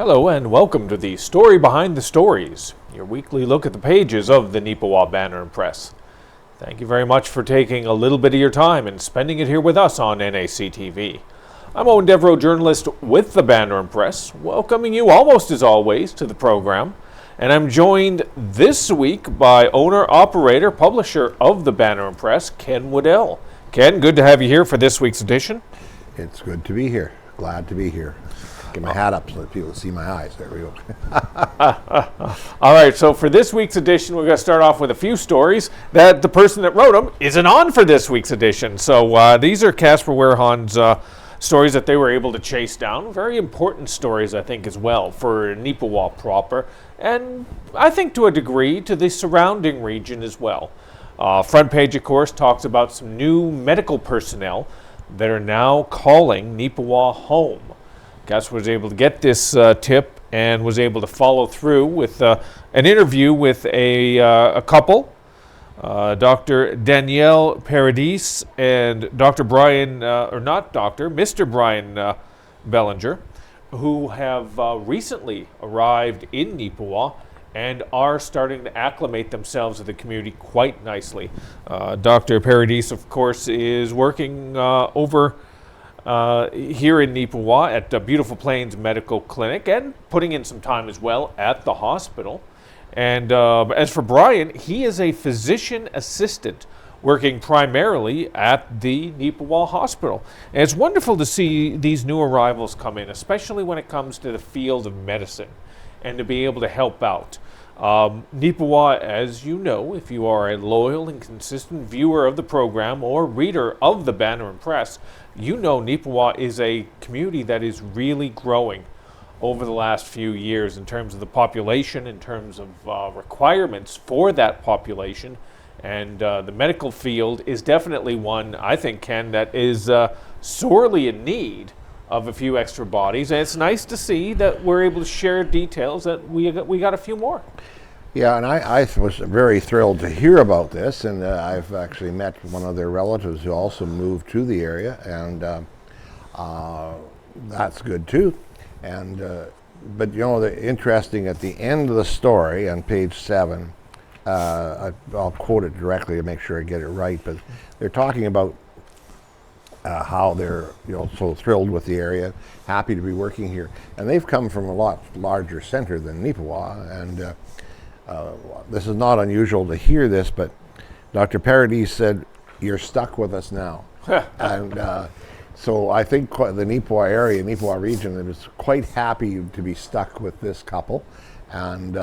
Hello and welcome to the Story Behind the Stories, your weekly look at the pages of the Neepawa Banner Press. Thank you very much for taking a little bit of your time and spending it here with us on NACTV. I'm Eoin, Devereux, journalist with the Banner Press, welcoming you almost as always to the program. And I'm joined this week by owner, operator, publisher of the Banner Press, Ken Waddell. Ken, good to have you here for this week's edition. It's good to be here. Glad to be here. Get my hat up so that people see my eyes. There we go. All right, so for this week's edition, we're going to start off with a few stories that the person that wrote them isn't on for this week's edition. So these are Casper Warehan's stories that they were able to chase down. Very important stories, I think, as well for Neepawa proper, and I think to a degree to the surrounding region as well. Front page, of course, talks about some new medical personnel that are now calling Neepawa home. Gus was able to get this tip and was able to follow through with an interview with a couple, Dr. Danielle Paradis and Dr. Brian, Mr. Brian Bellinger, who have recently arrived in Neepawa and are starting to acclimate themselves to the community quite nicely. Dr. Paradis, of course, is working over here in Neepawa at Beautiful Plains Medical Clinic and putting in some time as well at the hospital. And as for Brian, he is a physician assistant working primarily at the Neepawa Hospital. And it's wonderful to see these new arrivals come in, especially when it comes to the field of medicine, and to be able to help out. Neepawa, as you know, if you are a loyal and consistent viewer of the program or reader of the Banner Press, you know Neepawa is a community that is really growing over the last few years in terms of the population, in terms of requirements for that population. And the medical field is definitely one, I think, Ken, that is sorely in need of a few extra bodies, and it's nice to see that we're able to share details that we got a few more. Yeah, and I was very thrilled to hear about this, and I've actually met one of their relatives who also moved to the area, and that's good too. And but you know, the interesting at the end of the story on page 7, I'll quote it directly to make sure I get it right, but they're talking about how they're so thrilled with the area, happy to be working here, and they've come from a lot larger center than Neepawa, and this is not unusual to hear this, but Dr. Paradis said, "You're stuck with us now," and so I think the Neepawa area, Neepawa region, is quite happy to be stuck with this couple, and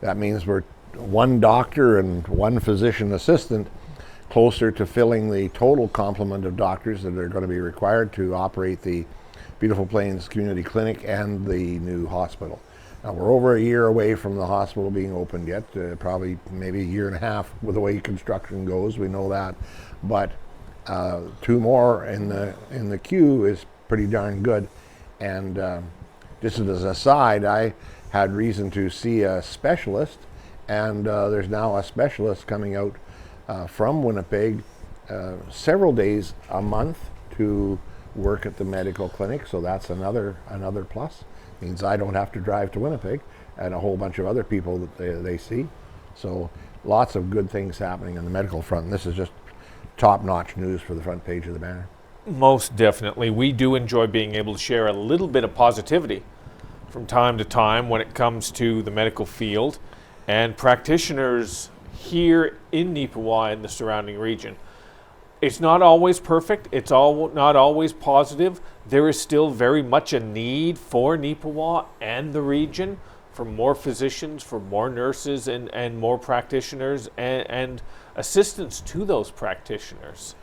that means we're one doctor and one physician assistant closer to filling the total complement of doctors that are going to be required to operate the Beautiful Plains Community Clinic and the new hospital. Now, we're over a year away from the hospital being opened yet, probably maybe a year and a half with the way construction goes, we know that. But 2 more in the queue is pretty darn good. And just as an aside, I had reason to see a specialist, and there's now a specialist coming out from Winnipeg several days a month to work at the medical clinic, so that's another plus. Means I don't have to drive to Winnipeg, and a whole bunch of other people that they see. So lots of good things happening on the medical front, and this is just top-notch news for the front page of the Banner. Most definitely. We do enjoy being able to share a little bit of positivity from time to time when it comes to the medical field and practitioners here in Neepawa and the surrounding region. It's not always perfect. It's not always positive. There is still very much a need for Neepawa and the region for more physicians, for more nurses, and more practitioners and assistants to those practitioners.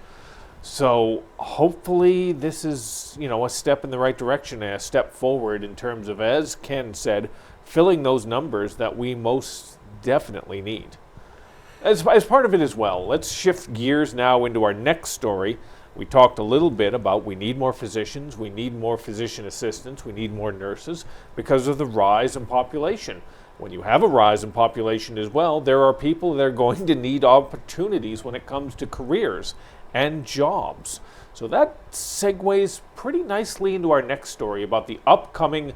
So hopefully this is, a step in the right direction and a step forward in terms of, as Ken said, filling those numbers that we most definitely need. As part of it as well, let's shift gears now into our next story. We talked a little bit about we need more physicians, we need more physician assistants, we need more nurses because of the rise in population. When you have a rise in population as well, there are people that are going to need opportunities when it comes to careers and jobs. So that segues pretty nicely into our next story about the upcoming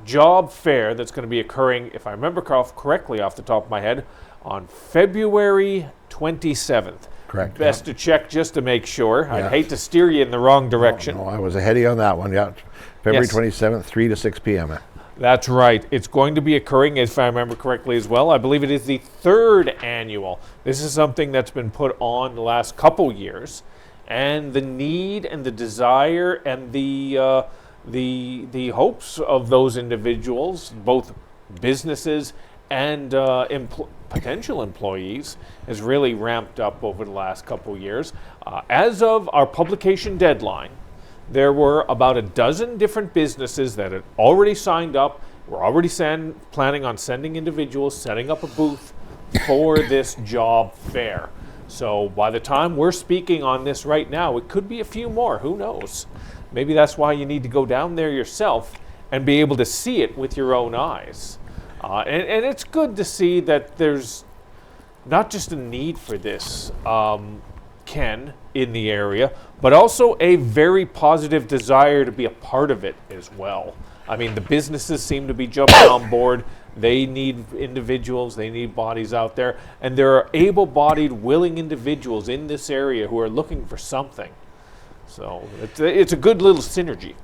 job fair that's going to be occurring, if I remember correctly off the top of my head, on February 27th. Correct. Best to check just to make sure. Yeah. I'd hate to steer you in the wrong direction. No, I was ahead of you on that one. Yeah, February Yes. 27th, 3 to 6 p.m. That's right. It's going to be occurring, if I remember correctly as well. I believe it is the 3rd annual. This is something that's been put on the last couple years, and the need and the desire and the hopes of those individuals, both businesses and potential employees, has really ramped up over the last couple years. As of our publication deadline, there were about a dozen different businesses that had already signed up. We're already planning on sending individuals, setting up a booth for this job fair. So by the time we're speaking on this right now, it could be a few more. Who knows? Maybe that's why you need to go down there yourself and be able to see it with your own eyes. And it's good to see that there's not just a need for this, Ken, in the area, but also a very positive desire to be a part of it as well. I mean, the businesses seem to be jumping on board. They need individuals, they need bodies out there, and there are able-bodied, willing individuals in this area who are looking for something. So it's a good little synergy.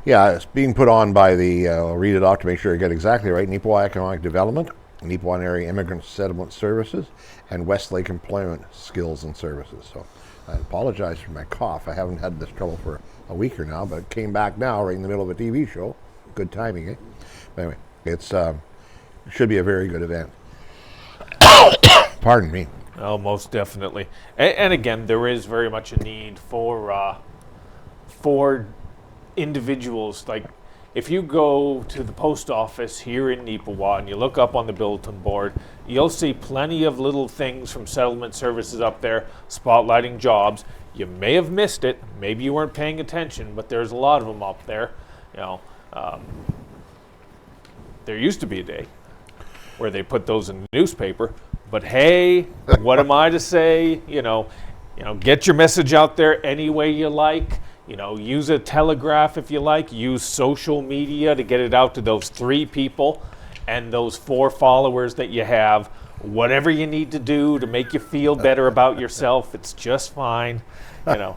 Yeah, it's being put on by I'll read it off to make sure I get exactly right, Neepawa Economic Development, Neepawa Area Immigrant Settlement Services, and Westlake Employment Skills and Services. So I apologize for my cough. I haven't had this trouble for a week or now, but it came back now right in the middle of a TV show. Good timing, eh? But anyway, it should be a very good event. Pardon me. Oh, most definitely. And again, there is very much a need for individuals. Like, if you go to the post office here in Neepawa and you look up on the bulletin board, you'll see plenty of little things from settlement services up there spotlighting jobs. You may have missed it. Maybe you weren't paying attention, but there's a lot of them up there. You know, there used to be a day where they put those in the newspaper. But hey, what am I to say? You know, get your message out there any way you like. You know, use a telegraph if you like. Use social media to get it out to those 3 people and those 4 followers that you have. Whatever you need to do to make you feel better about yourself, it's just fine. You know.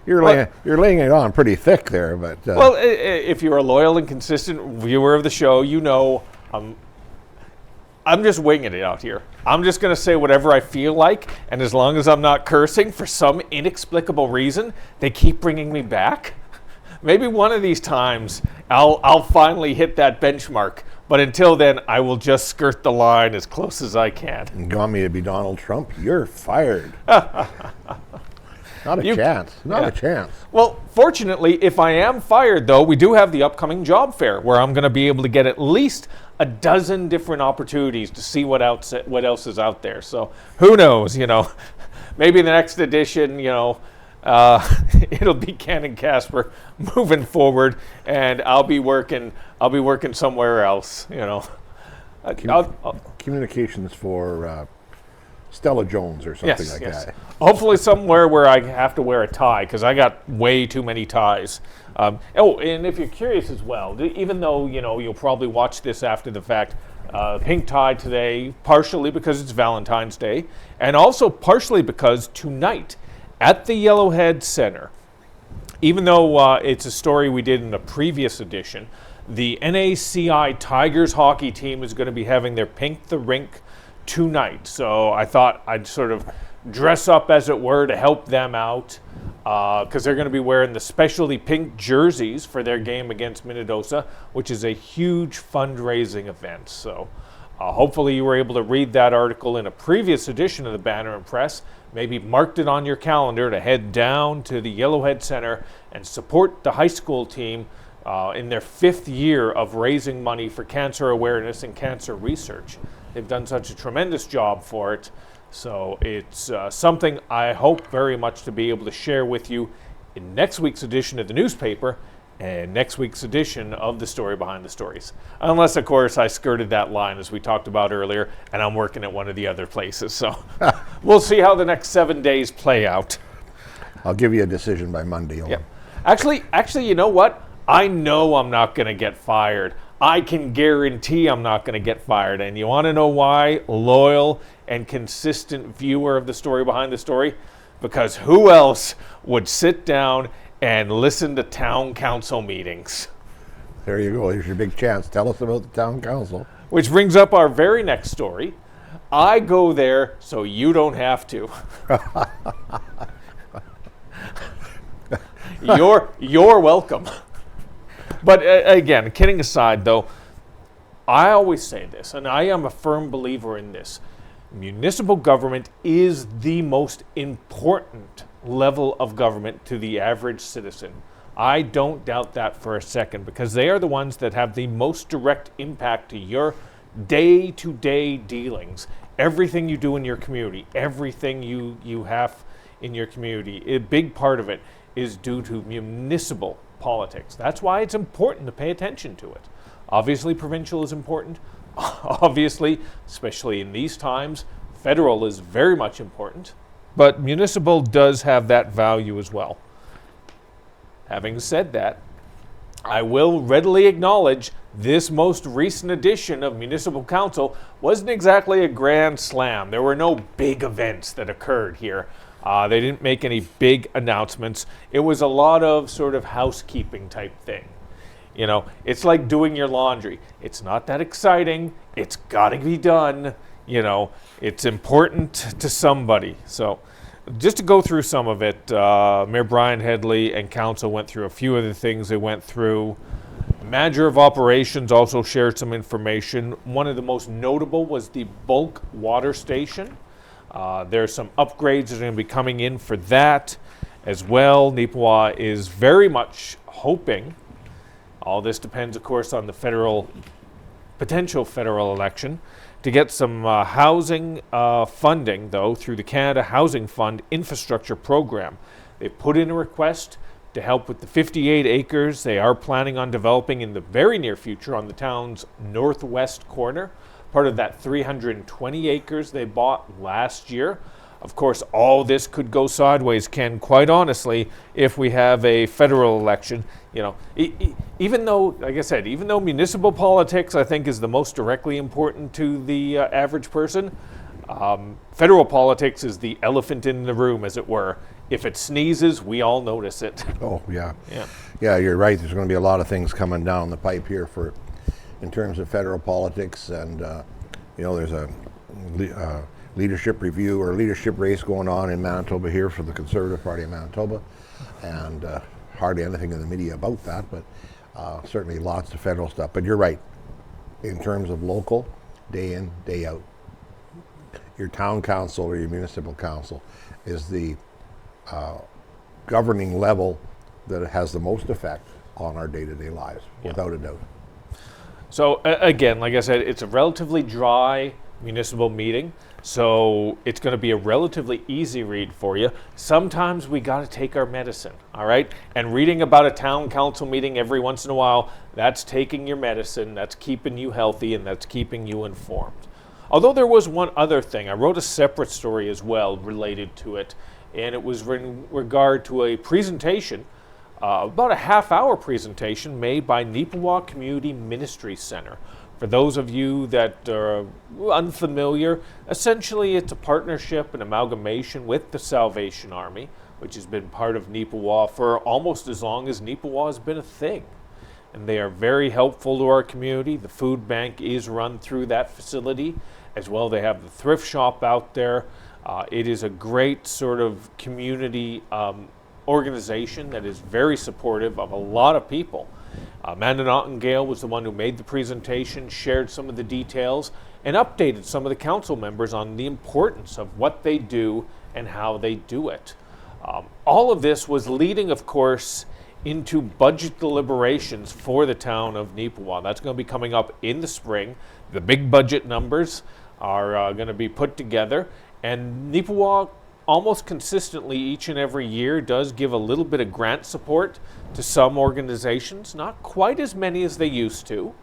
You're laying it on pretty thick there, but well, if you're a loyal and consistent viewer of the show, you know I'm just winging it out here. I'm just going to say whatever I feel like, and as long as I'm not cursing, for some inexplicable reason, they keep bringing me back. Maybe one of these times I'll finally hit that benchmark, but until then, I will just skirt the line as close as I can. You want me to be Donald Trump? You're fired. Not a chance. Not a chance. Well, fortunately, if I am fired, though, we do have the upcoming job fair where I'm going to be able to get at least a dozen different opportunities to see what else is out there. So who knows, maybe the next edition, it'll be Ken and Casper moving forward, and I'll be working somewhere else, Communications for Stella Jones or something like that. Hopefully somewhere where I have to wear a tie, because I got way too many ties. And if you're curious as well, even though you'll probably watch this after the fact, pink tie today, partially because it's Valentine's Day, and also partially because tonight at the Yellowhead Center, even though it's a story we did in a previous edition, the NACI Tigers hockey team is going to be having their Pink the Rink tonight. So I thought I'd sort of dress up, as it were, to help them out, because they're going to be wearing the specialty pink jerseys for their game against Minnedosa, which is a huge fundraising event. So hopefully you were able to read that article in a previous edition of the Banner Press, maybe marked it on your calendar to head down to the Yellowhead Center and support the high school team in their 5th year of raising money for cancer awareness and cancer research. They've done such a tremendous job for it. So it's something I hope very much to be able to share with you in next week's edition of the newspaper and next week's edition of the Story Behind the Stories. Unless, of course, I skirted that line as we talked about earlier and I'm working at one of the other places. So we'll see how the next 7 days play out. I'll give you a decision by Monday. Actually, you know what? I know I'm not going to get fired. I can guarantee I'm not going to get fired. And you want to know why? Loyal and consistent viewer of the story behind the story? Because who else would sit down and listen to town council meetings? There you go. Here's your big chance. Tell us about the town council. Which brings up our very next story. I go there so you don't have to. You're welcome. But again, kidding aside though, I always say this, and I am a firm believer in this. Municipal government is the most important level of government to the average citizen. I don't doubt that for a second, because they are the ones that have the most direct impact to your day-to-day dealings. Everything you do in your community, everything you have in your community, a big part of it is due to municipal politics. That's why it's important to pay attention to it. Obviously, provincial is important. Obviously, especially in these times, federal is very much important. But municipal does have that value as well. Having said that, I will readily acknowledge this most recent edition of Municipal Council wasn't exactly a grand slam. There were no big events that occurred here. They didn't make any big announcements. It was a lot of sort of housekeeping type thing. You know, it's like doing your laundry. It's not that exciting. It's got to be done. You know, it's important to somebody. So just to go through some of it, Mayor Brian Headley and council went through a few of the things they went through. The manager of operations also shared some information. One of the most notable was the bulk water station. There's some upgrades that are going to be coming in for that as well. Neepawa is very much hoping, all this depends, of course, on the potential federal election, to get some housing funding, though, through the Canada Housing Fund Infrastructure Program. They put in a request to help with the 58 acres they are planning on developing in the very near future on the town's northwest corner, part of that 320 acres they bought last year. Of course, all this could go sideways, Ken, quite honestly, if we have a federal election. You know, even though, like I said, even though municipal politics, I think, is the most directly important to the average person, federal politics is the elephant in the room, as it were. If it sneezes, we all notice it. Oh, yeah. Yeah. Yeah, you're right. There's going to be a lot of things coming down the pipe here in terms of federal politics. And, you know, there's a leadership review or leadership race going on in Manitoba here for the Conservative Party of Manitoba, and hardly anything in the media about that, but certainly lots of federal stuff. But you're right, in terms of local, day in, day out, your town council or your municipal council is the governing level that has the most effect on our day-to-day lives, without a doubt. So again, like I said, it's a relatively dry municipal meeting, so it's going to be a relatively easy read for you. Sometimes we got to take our medicine, all right? And reading about a town council meeting every once in a while, that's taking your medicine, that's keeping you healthy, and that's keeping you informed. Although there was one other thing, I wrote a separate story as well related to it, and it was in regard to a presentation, about a half-hour presentation made by Neepawa Community Ministry Center. For those of you that are unfamiliar, essentially it's a partnership, an amalgamation with the Salvation Army, which has been part of Neepawa for almost as long as Neepawa has been a thing. And they are very helpful to our community. The food bank is run through that facility. As well, they have the thrift shop out there. It is a great sort of community organization that is very supportive of a lot of people. Amanda Nightingale was the one who made the presentation, shared some of the details, and updated some of the council members on the importance of what they do and how they do it. All of this was leading, of course, into budget deliberations for the town of Neepawa. That's going to be coming up in the spring. The big budget numbers are going to be put together, and Neepawa almost consistently each and every year does give a little bit of grant support to some organizations, not quite as many as they used to.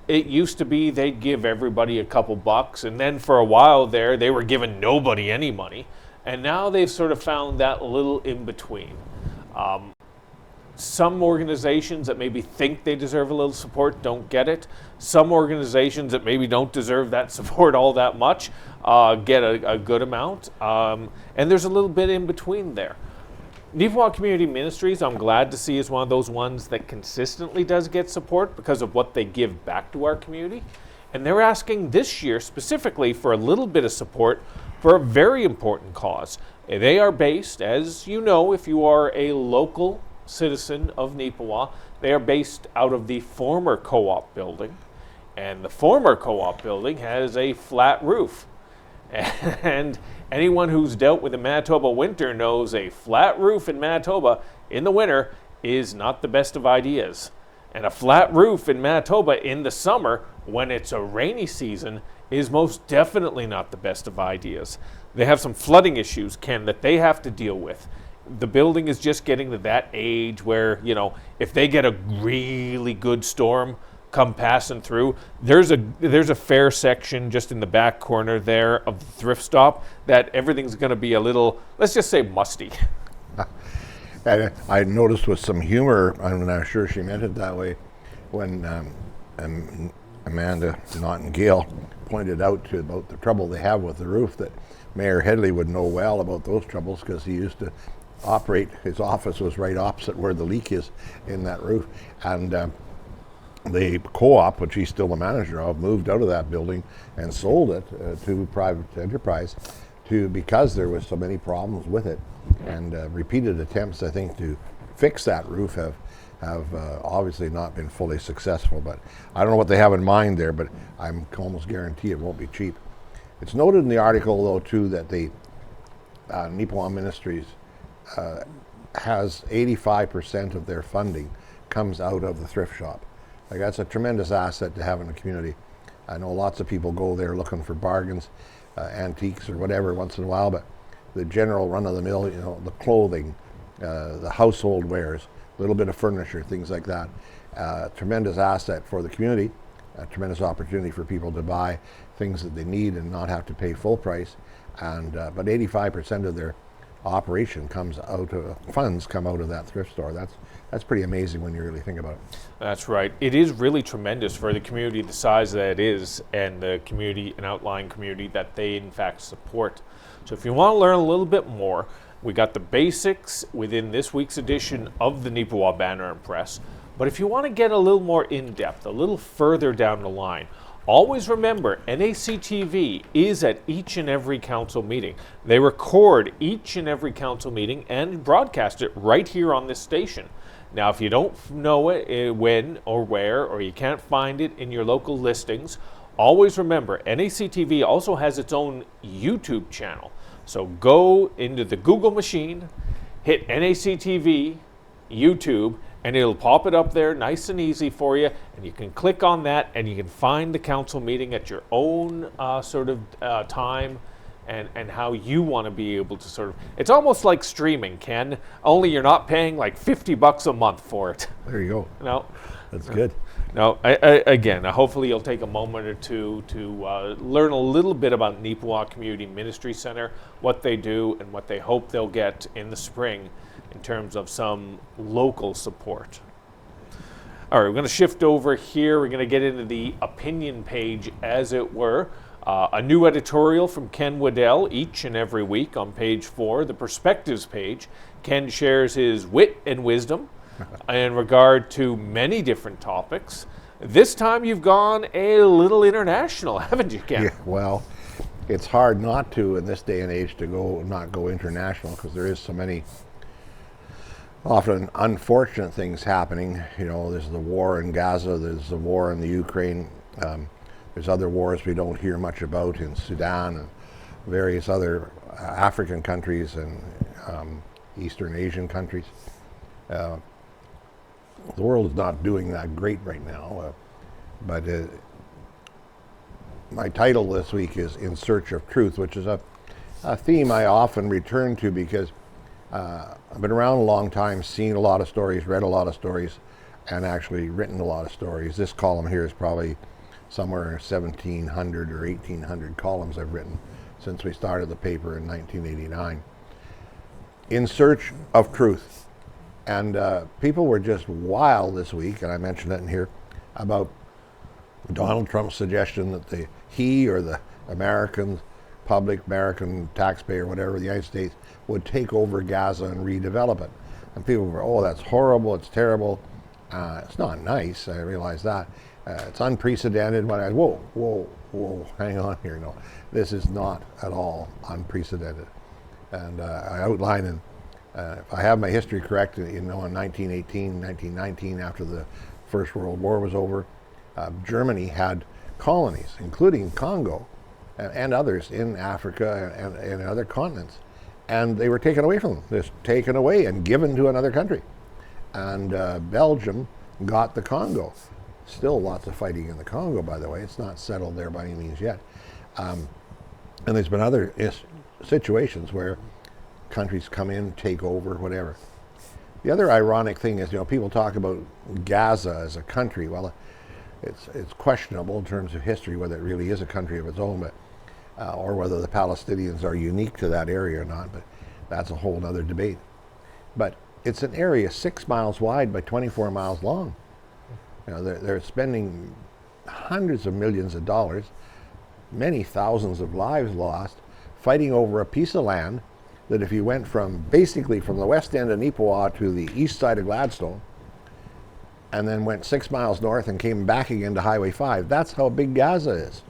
It used to be they'd give everybody a couple bucks, and then for a while there they were giving nobody any money, and now they've sort of found that little in between. Some organizations that maybe think they deserve a little support don't get it. Some organizations that maybe don't deserve that support all that much get a good amount. And there's a little bit in between there. Neepawa Community Ministries, I'm glad to see, is one of those ones that consistently does get support because of what they give back to our community. And they're asking this year specifically for a little bit of support for a very important cause. They are based, as you know, if you are a local citizen of Neepawa, they are based out of the former co-op building. And the former co-op building has a flat roof. And anyone who's dealt with the Manitoba winter knows a flat roof in Manitoba in the winter is not the best of ideas. And a flat roof in Manitoba in the summer, when it's a rainy season, is most definitely not the best of ideas. They have some flooding issues, Ken, that they have to deal with. The building is just getting to that age where, you know, if they get a really good storm come passing through, there's a fair section just in the back corner there of the thrift stop that everything's going to be a little, let's just say, musty. And I noticed with some humor, I'm not sure she meant it that way, when Amanda Nottingale pointed out about the trouble they have with the roof, that Mayor Headley would know well about those troubles because he used to operate, his office was right opposite where the leak is in that roof. And the co-op, which he's still the manager of, moved out of that building and sold it to private enterprise because there was so many problems with it. And repeated attempts, I think, to fix that roof have obviously not been fully successful. But I don't know what they have in mind there, but I'm almost guarantee it won't be cheap. It's noted in the article, though, too, that the Neepawa Ministries has 85% of their funding comes out of the thrift shop. Like, that's a tremendous asset to have in the community. I know lots of people go there looking for bargains, antiques or whatever once in a while, but the general run-of-the-mill, you know, the clothing, the household wares, a little bit of furniture, things like that. Tremendous asset for the community, a tremendous opportunity for people to buy things that they need and not have to pay full price. And but 85% of their operation comes out of funds come out of that thrift store. That's pretty amazing when you really think about it. That's right. It is really tremendous for the community the size that it is, and the community, an outlying community that they in fact support. So if you want to learn a little bit more, we got the basics within this week's edition of the Neepawa Banner Press. But if you want to get a little more in-depth, a little further down the line, always remember, NACTV is at each and every council meeting. They record each and every council meeting and broadcast it right here on this station. Now, if you don't know it when or where, or you can't find it in your local listings, always remember, NACTV also has its own YouTube channel. So go into the Google machine, hit NACTV, YouTube, and it'll pop it up there nice and easy for you, and you can click on that and you can find the council meeting at your own time and how you want to be able to sort of, it's almost like streaming, Ken, only you're not paying like $50 a month for it. There you go. No, that's good. Now, again, hopefully you'll take a moment or two to learn a little bit about Neepawa Community Ministry Center, what they do, and what they hope they'll get in the spring in terms of some local support. All right, we're going to shift over here. We're going to get into the opinion page, as it were. A new editorial from Ken Waddell each and every week on page 4, the Perspectives page. Ken shares his wit and wisdom in regard to many different topics. This time you've gone a little international, haven't you, Ken? Yeah, well, it's hard not to in this day and age to not go international, because there is so many often unfortunate things happening. You know, there's the war in Gaza, there's the war in the Ukraine, there's other wars we don't hear much about in Sudan and various other African countries and Eastern Asian countries. The world is not doing that great right now, but my title this week is In Search of Truth, which is a theme I often return to because I've been around a long time, seen a lot of stories, read a lot of stories, and actually written a lot of stories. This column here is probably somewhere in 1,700 or 1,800 columns I've written since we started the paper in 1989. In Search of Truth. And people were just wild this week, and I mentioned it in here, about Donald Trump's suggestion that he or the American public, American taxpayer, whatever, the United States, would take over Gaza and redevelop it. And people were, oh, that's horrible, it's terrible. It's not nice, I realize that. It's unprecedented. But whoa, hang on here. No, this is not at all unprecedented. And I outline in, if I have my history correct, in 1918, 1919, after the First World War was over, Germany had colonies, including Congo and others in Africa and other continents. And they were taken away from them, just taken away and given to another country. And Belgium got the Congo. Still lots of fighting in the Congo, by the way. It's not settled there by any means yet. And there's been other situations where countries come in, take over, whatever. The other ironic thing is, people talk about Gaza as a country. Well, it's questionable in terms of history whether it really is a country of its own, but or whether the Palestinians are unique to that area or not. But that's a whole other debate. But it's an area 6 miles wide by 24 miles long. They're spending hundreds of millions of dollars, many thousands of lives lost, fighting over a piece of land that if you went basically from the west end of Neepawa to the east side of Gladstone, and then went 6 miles north and came back again to Highway 5, that's how big Gaza is.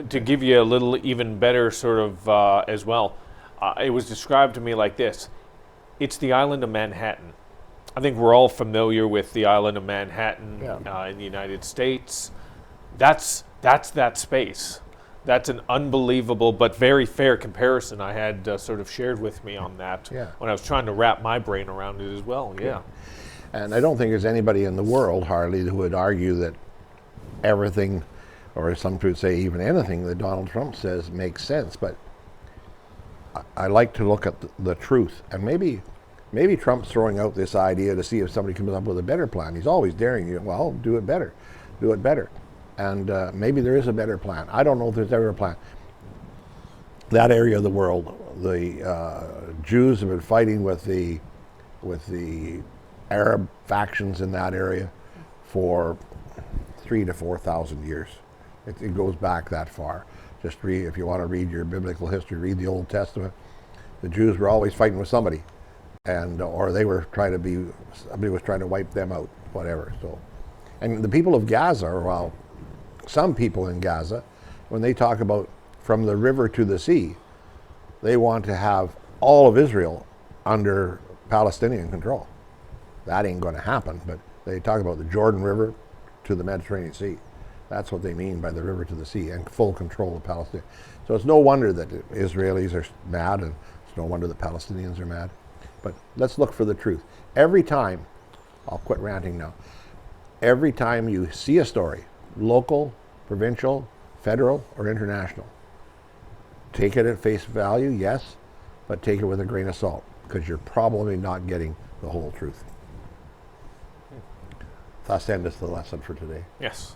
To give you a little even better sort of as well, it was described to me like this. It's the island of Manhattan. I think we're all familiar with the island of Manhattan in the United States. That's that space. That's an unbelievable but very fair comparison I had sort of shared with me on that when I was trying to wrap my brain around it as well. Yeah. And I don't think there's anybody in the world, hardly, who would argue that everything, or some would say even anything that Donald Trump says makes sense. But I like to look at the truth. And maybe Trump's throwing out this idea to see if somebody comes up with a better plan. He's always daring you. Well, do it better. Do it better. And maybe there is a better plan. I don't know if there's ever a plan. That area of the world, the Jews have been fighting with the Arab factions in that area for 3,000 to 4,000 years. It goes back that far. Just read, if you want to read your biblical history, read the Old Testament. The Jews were always fighting with somebody, or they were somebody was trying to wipe them out, whatever. So, and the people of Gaza, some people in Gaza, when they talk about from the river to the sea, they want to have all of Israel under Palestinian control. That ain't going to happen, but they talk about the Jordan River to the Mediterranean Sea. That's what they mean by the river to the sea and full control of Palestine. So it's no wonder that Israelis are mad, and it's no wonder the Palestinians are mad. But let's look for the truth. Every time, I'll quit ranting now, every time you see a story, local, provincial, federal, or international, take it at face value, yes, but take it with a grain of salt, because you're probably not getting the whole truth. Thus endeth the lesson for today. Yes.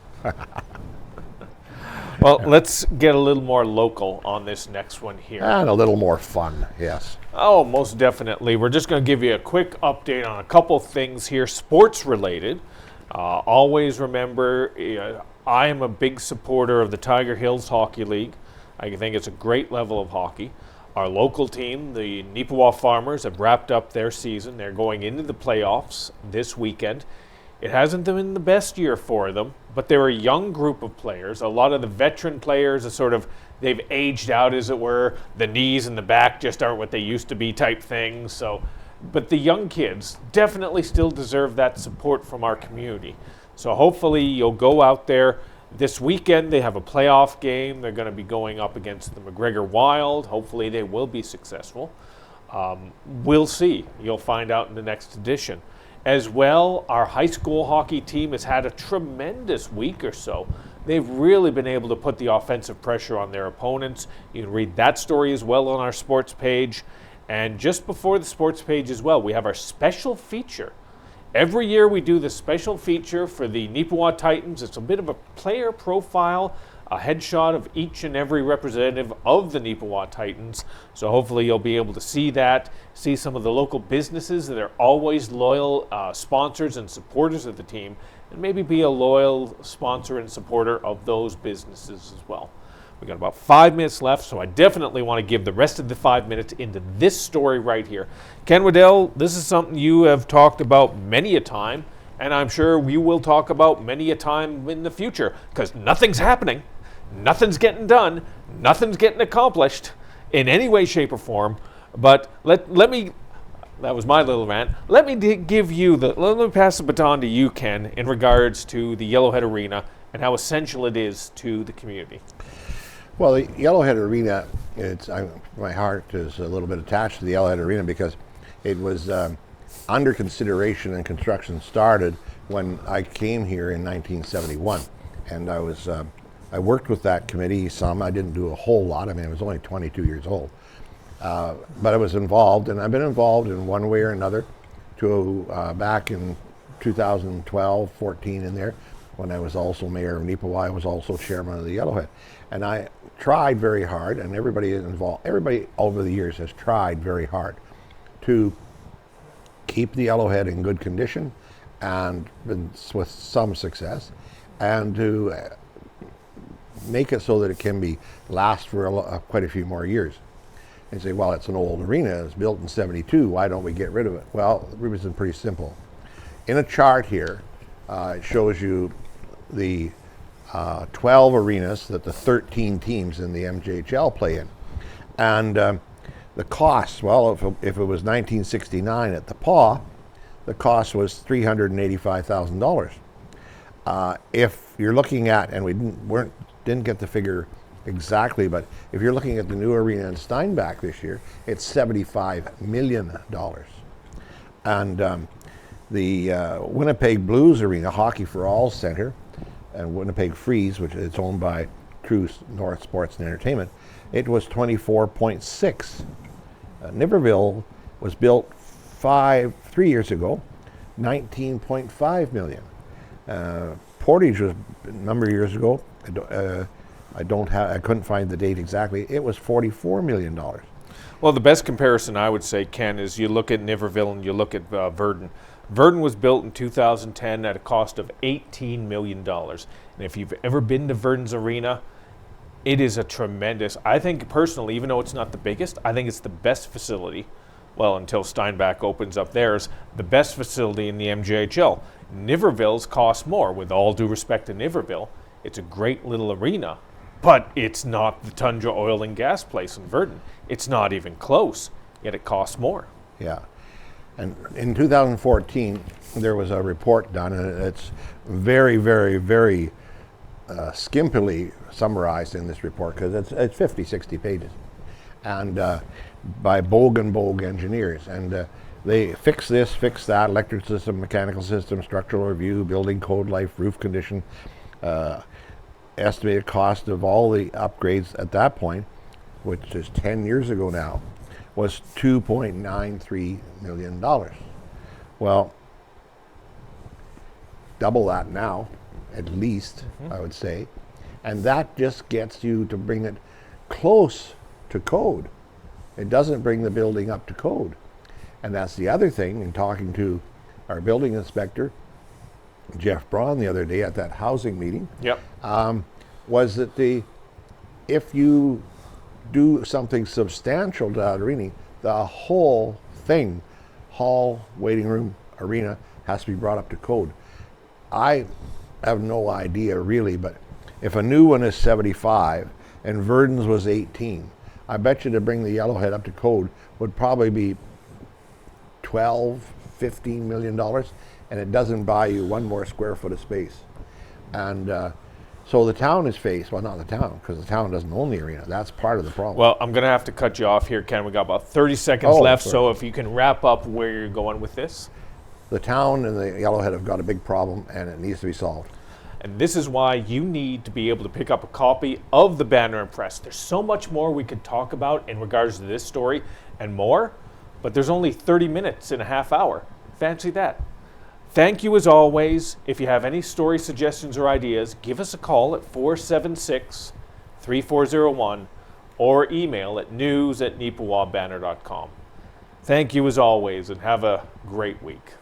Well, let's get a little more local on this next one here. And a little more fun, yes. Oh, most definitely. We're just going to give you a quick update on a couple things here, sports related. Always remember, I am a big supporter of the Tiger Hills Hockey League. I think it's a great level of hockey. Our local team, the Neepawa Farmers, have wrapped up their season. They're going into the playoffs this weekend. It hasn't been the best year for them, but they're a young group of players. A lot of the veteran players are they've aged out, as it were. The knees and the back just aren't what they used to be type things. But the young kids definitely still deserve that support from our community. So hopefully you'll go out there. This weekend they have a playoff game. They're going to be going up against the McGregor Wild. Hopefully they will be successful. We'll see. You'll find out in the next edition. As well, our high school hockey team has had a tremendous week or so. They've really been able to put the offensive pressure on their opponents. You can read that story as well on our sports page. And just before the sports page as well, we have our special feature. Every year we do the special feature for the Neepawa Titans. It's a bit of a player profile, a headshot of each and every representative of the Neepawa Titans. So hopefully you'll be able to see that, see some of the local businesses that are always loyal sponsors and supporters of the team, and maybe be a loyal sponsor and supporter of those businesses as well. We got about 5 minutes left, so I definitely want to give the rest of the 5 minutes into this story right here. Ken Waddell, this is something you have talked about many a time, and I'm sure we will talk about many a time in the future, because nothing's happening, nothing's getting done, nothing's getting accomplished in any way, shape, or form. But let me, that was my little rant. Let me let me pass the baton to you, Ken, in regards to the Yellowhead Arena and how essential it is to the community. Well, the Yellowhead Arena, my heart is a little bit attached to the Yellowhead Arena because it was under consideration and construction started when I came here in 1971. And I worked with that committee some. I didn't do a whole lot. I mean, I was only 22 years old. But I was involved, and I've been involved in one way or another to back in 2012, 14 in there, when I was also mayor of Neepawa. I was also chairman of the Yellowhead. And I tried very hard, and everybody involved, everybody over the years has tried very hard to keep the Yellowhead in good condition, and with some success, and to make it so that it can last for quite a few more years. And say, well, it's an old arena, it was built in 72, why don't we get rid of it? Well, the reason is pretty simple. In a chart here, it shows you the 12 arenas that the 13 teams in the MJHL play in. And the cost, well, if it was 1969 at the PAW, the cost was $385,000. If you're looking at, and we didn't get the figure exactly, but if you're looking at the new arena in Steinbach this year, it's $75 million. And the Winnipeg Blues Arena, Hockey for All Center, and Winnipeg Freeze, which is owned by True North Sports and Entertainment, it was 24.6. Niverville was built 3 years ago, 19.5 million. Portage was a number of years ago. I couldn't find the date exactly. It was $44 million. Well, the best comparison I would say, Ken, is you look at Niverville and you look at Verdun. Verdun was built in 2010 at a cost of $18 million. And if you've ever been to Verdun's arena, it is a tremendous, I think personally, even though it's not the biggest, I think it's the best facility. Well, until Steinbach opens up theirs, the best facility in the MJHL. Niverville's costs more, with all due respect to Niverville. It's a great little arena, but it's not the Tundra Oil and Gas place in Verdun. It's not even close, yet it costs more. Yeah. And in 2014, there was a report done, and it's very, very, very skimpily summarized in this report, because it's 50, 60 pages, and by Bogue engineers. And they fix this, fix that, electric system, mechanical system, structural review, building code life, roof condition, estimated cost of all the upgrades at that point, which is 10 years ago now, was $2.93 million. Well, double that now, at least, I would say. And that just gets you to bring it close to code. It doesn't bring the building up to code. And that's the other thing, in talking to our building inspector, Jeff Braun, the other day at that housing meeting, was that if you do something substantial to that arena, the whole thing, hall, waiting room, arena, has to be brought up to code. I have no idea really, but if a new one is 75 and Verdun's was 18, I bet you to bring the Yellowhead up to code would probably be $12, $15 million, and it doesn't buy you one more square foot of space. And so the town is faced, well, not the town, because the town doesn't own the arena. That's part of the problem. Well, I'm going to have to cut you off here, Ken. We got about 30 seconds left, so if you can wrap up where you're going with this. The town and the Yellowhead have got a big problem, and it needs to be solved. And this is why you need to be able to pick up a copy of the Banner Press. There's so much more we could talk about in regards to this story and more, but there's only 30 minutes in a half hour. Fancy that. Thank you as always. If you have any story suggestions or ideas, give us a call at 476-3401 or email at news@neepawabanner.com. Thank you as always, and have a great week.